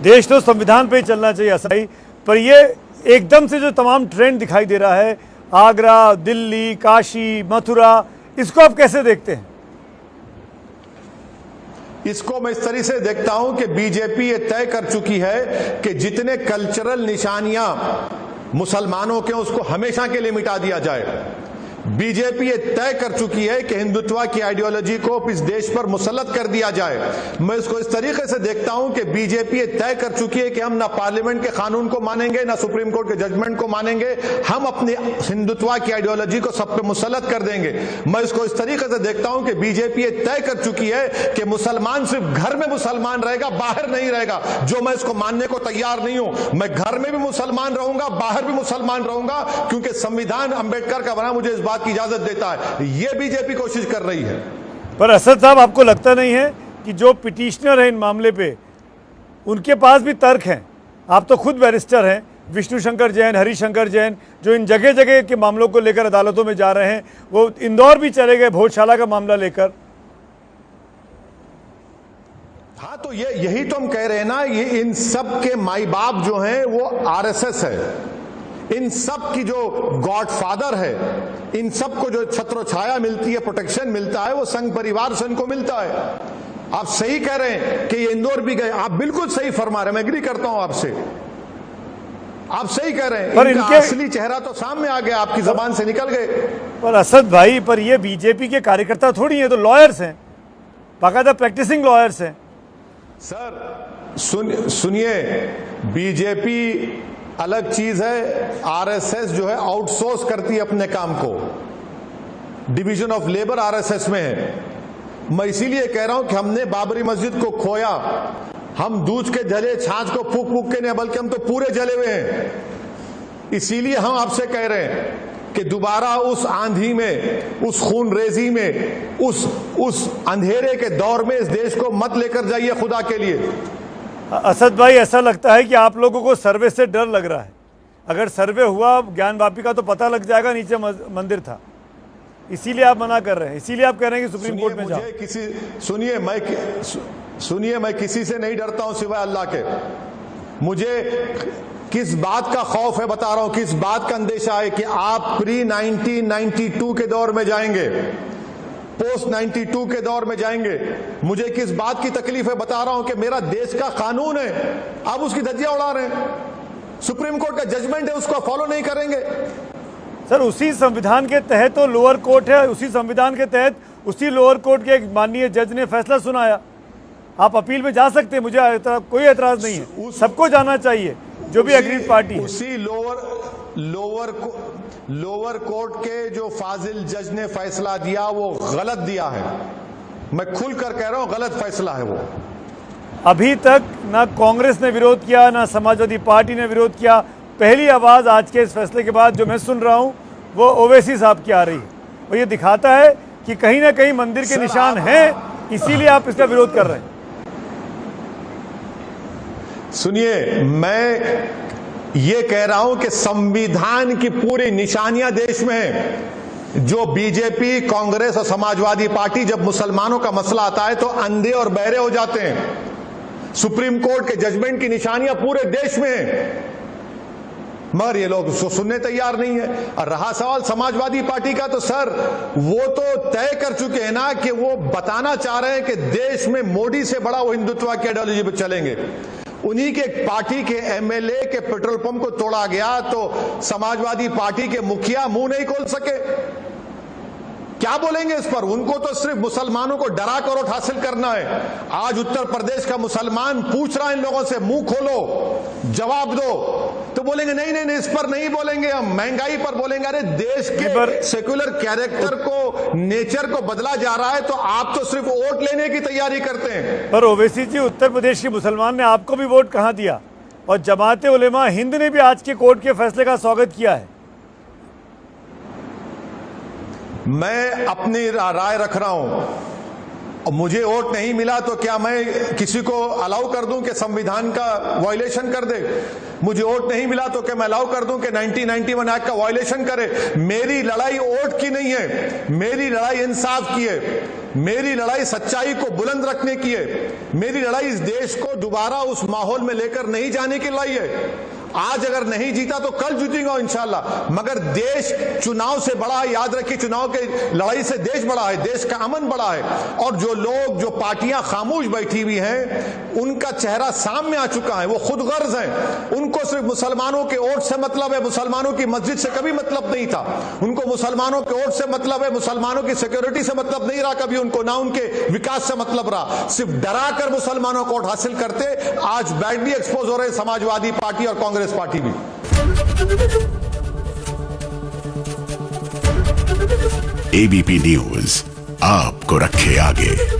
देश तो संविधान पे ही चलना चाहिए असली, पर ये एकदम से जो तमाम ट्रेंड दिखाई दे रहा है, आगरा, दिल्ली, काशी, मथुरा, इसको आप कैसे देखते हैं? इसको मैं इस तरह से देखता हूं कि बीजेपी ये तय कर चुकी है कि जितने कल्चरल निशानियां मुसलमानों के उसको हमेशा के लिए मिटा दिया जाए। बीजेपी ये तय कर चुकी है कि हिंदुत्व की आइडियोलॉजी को इस देश पर मुसल्लत कर दिया जाए। मैं इसको इस तरीके से देखता हूं कि बीजेपी ये तय कर चुकी है कि हम ना पार्लियामेंट के कानून को मानेंगे, ना सुप्रीम कोर्ट के जजमेंट को मानेंगे, हम अपनी हिंदुत्व की आइडियोलॉजी को सब पे मुसल्लत कर देंगे। मैं इसको इस तरीके से देखता हूं कि बीजेपी ये तय कर चुकी है कि मुसलमान सिर्फ घर में मुसलमान रहेगा, बाहर नहीं रहेगा, जो मैं इसको मानने को तैयार नहीं हूं। मैं घर में भी मुसलमान रहूंगा, बाहर भी मुसलमान रहूंगा, क्योंकि संविधान अंबेडकर का बना मुझे इस बात की इजाजत देता है। यह बीजेपी कोशिश कर रही है। पर असद साहब, आपको लगता नहीं है कि जो पिटिशनर है इन मामले पे, उनके पास भी तर्क हैं? आप तो खुद बैरिस्टर हैं, विष्णु शंकर जैन, हरिशंकर जैन, जो इन जगह जगह के मामलों को लेकर अदालतों में जा रहे हैं, वो इंदौर भी चले गए भोजशाला का मामला लेकर। हाँ, तो यही तो हम कह रहे हैं ना, ये इन सब के माई बाप जो हैं वो आरएसएस है। इन सब की जो गॉडफादर है, इन सब को जो छत्र छाया मिलती है, प्रोटेक्शन मिलता है, वो संघ परिवार से इनको मिलता है। आप सही कह रहे हैं कि ये इंदौर भी गए, आप बिल्कुल सही फरमा रहे हैं, मैं एग्री करता हूं आपसे, आप सही कह रहे हैं। पर इनका असली चेहरा तो सामने आ गया, आपकी जबान से निकल गए। पर असद भाई, पर ये बीजेपी के कार्यकर्ता थोड़ी है, तो लॉयर्स हैं, बाकायदा प्रैक्टिसिंग लॉयर्स हैं। सर सुनिए, बीजेपी अलग चीज है, आरएसएस जो है आउटसोर्स करती है अपने काम को। डिवीजन ऑफ लेबर आरएसएस में है। मैं इसीलिए कह रहा हूं कि हमने बाबरी मस्जिद को खोया, हम दूध के जले छाछ को फूक फूक के नहीं, बल्कि हम तो पूरे जले हुए हैं। इसीलिए हम आपसे कह रहे हैं कि दोबारा उस आंधी में, उस खूनरेजी में, उस अंधेरे के दौर में इस देश को मत लेकर जाइए, खुदा के लिए। असद भाई, ऐसा लगता है कि आप लोगों को सर्वे से डर लग रहा है। अगर सर्वे हुआ ज्ञान वापी का तो पता लग जाएगा नीचे मंदिर था, इसीलिए आप मना कर रहे हैं, इसीलिए आप कह रहे हैं कि सुप्रीम कोर्ट में जाओ। सुनिए, मैं किसी से नहीं डरता हूं सिवाय अल्लाह के। मुझे किस बात का खौफ है बता रहा हूं, किस बात का अंदेशा है कि आप प्री 1992 के दौर में जाएंगे, पोस्ट 92 के दौर में जाएंगे। मुझे किस बात की तकलीफ है बता रहा हूं कि मेरा देश का कानून है, आप उसकी धज्जियां उड़ा रहे हैं। सुप्रीम कोर्ट का जजमेंट है, उसको फॉलो नहीं करेंगे। सर, उसी संविधान के तहत तो लोअर कोर्ट है, उसी संविधान के तहत उसी लोअर कोर्ट के एक माननीय जज ने फैसला सुनाया। आप अपील में जा सकते हैं, मुझे कोई एतराज नहीं है, सबको जाना चाहिए जो भी अग्रीड पार्टी है। उसी लोअर कोर्ट के जो फाजिल जज ने फैसला दिया वो गलत दिया है। मैं खुलकर कह रहा हूं, गलत फैसला है वो। अभी तक ना कांग्रेस ने विरोध किया, ना समाजवादी पार्टी ने विरोध किया। पहली आवाज आज के इस फैसले के बाद जो मैं सुन रहा हूं वो ओवैसी साहब की आ रही है, और ये दिखाता है कि कहीं ना कहीं मंदिर के निशान हैं, इसीलिए आप इसका विरोध कर रहे हैं। सुनिए, मैं ये कह रहा हूं कि संविधान की पूरी निशानियां देश में है। जो बीजेपी, कांग्रेस और समाजवादी पार्टी, जब मुसलमानों का मसला आता है तो अंधे और बहरे हो जाते हैं। सुप्रीम कोर्ट के जजमेंट की निशानियां पूरे देश में है, मगर ये लोग उसको सुनने तैयार नहीं है। और रहा सवाल समाजवादी पार्टी का, तो सर वो तो तय कर चुके हैं ना कि वो बताना चाह रहे हैं कि देश में मोदी से बड़ा वो हिंदुत्व की आइडियोलॉजी पर चलेंगे। उन्हीं के पार्टी के एमएलए के पेट्रोल पंप को तोड़ा गया तो समाजवादी पार्टी के मुखिया मुंह नहीं खोल सके। क्या बोलेंगे इस पर? उनको तो सिर्फ मुसलमानों को डरा कर वोट हासिल करना है। आज उत्तर प्रदेश का मुसलमान पूछ रहा है इन लोगों से, मुंह खोलो, जवाब दो, तो बोलेंगे नहीं नहीं नहीं, इस पर नहीं बोलेंगे, हम महंगाई पर बोलेंगे। अरे देश के सेक्युलर कैरेक्टर को, नेचर को बदला जा रहा है, तो आप तो सिर्फ वोट लेने की तैयारी करते हैं। पर ओवैसी जी, उत्तर प्रदेश के मुसलमान ने आपको भी वोट कहां दिया, और जमाते उलेमा हिंद ने भी आज के कोर्ट के फैसले का स्वागत किया है। मैं अपनी राय रख रहा हूं, और मुझे वोट नहीं मिला तो क्या मैं किसी को अलाउ कर दूं कि संविधान का वायलेशन कर दे? मुझे वोट नहीं मिला तो क्या मैं अलाउ कर दूं कि 1991 एक्ट का वायलेशन करे? मेरी लड़ाई वोट की नहीं है, मेरी लड़ाई इंसाफ की है, मेरी लड़ाई सच्चाई को बुलंद रखने की है। मेरी लड़ाई इस देश को दोबारा उस माहौल में लेकर नहीं जाने की लड़ाई है। आज अगर नहीं जीता तो कल जीतेगा इंशाल्लाह, मगर देश चुनाव से बड़ा है। याद रखिए, चुनाव के लड़ाई से देश बड़ा है, देश का अमन बड़ा है। और जो लोग, जो पार्टियां खामोश बैठी हुई हैं, उनका चेहरा सामने आ चुका है, वो खुद गर्ज हैं। उनको सिर्फ मुसलमानों के वोट से मतलब है, मुसलमानों की मस्जिद से कभी मतलब नहीं था। उनको मुसलमानों के वोट से मतलब है, मुसलमानों की सिक्योरिटी से मतलब नहीं रहा कभी उनको, ना उनके विकास से मतलब रहा। सिर्फ डरा कर मुसलमानों को वोट हासिल करते। आज बैडली एक्सपोज हो रहे समाजवादी पार्टी और कांग्रेस पार्टी भी। एबीपी न्यूज आपको रखे आगे।